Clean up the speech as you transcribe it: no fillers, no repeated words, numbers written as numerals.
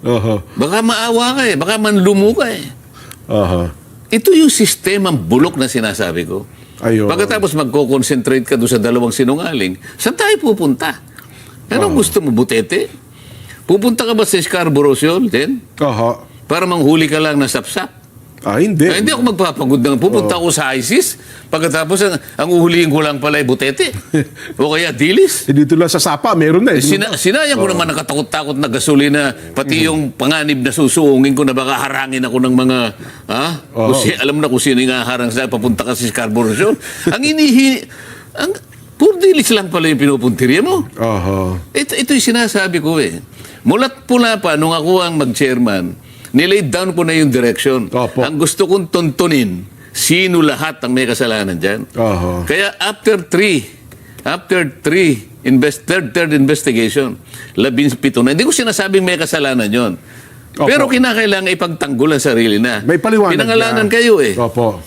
Oho. Baka maawa ka baka manlumo ka Oho. Ito yung sistemang bulok na sinasabi ko. Ayun. Pagkatapos magko-concentrate ka doon sa dalawang sinungaling, saan tayo pupunta? Anong gusto mo, butete? Pupunta ka ba sa Scarborough Shoal, Jen? Oho. Para manghuli ka lang ng sapsap? Hindi. Hindi ako magpapagod ng pupunta ako sa ISIS. Pagkatapos ang uhulihin ko lang pala ay butete. O kaya dilis. Dito lang sa Sapa, meron na. Sinayang ko naman nakatakot-takot na gasolina, pati yung panganib na susuungin ko na baka harangin ako ng mga, alam mo na kung sino yung harang sa papunta ka sa Scarborough Shoal. Puro dilis lang pala yung pinupuntirya mo. Oho. Ito yung sinasabi ko Mulat pula pa, nung ako ang mag-chairman, nilay down ko na yung direction. Opo. Ang gusto kong tuntunin, sino lahat ang may kasalanan dyan. Oho. Kaya after third investigation, 17 na. Hindi ko sinasabing may kasalanan yon. Opo. Pero kinakailangan ipagtanggol ang sarili na. May paliwanag Pinangalanan na. kayo Opo.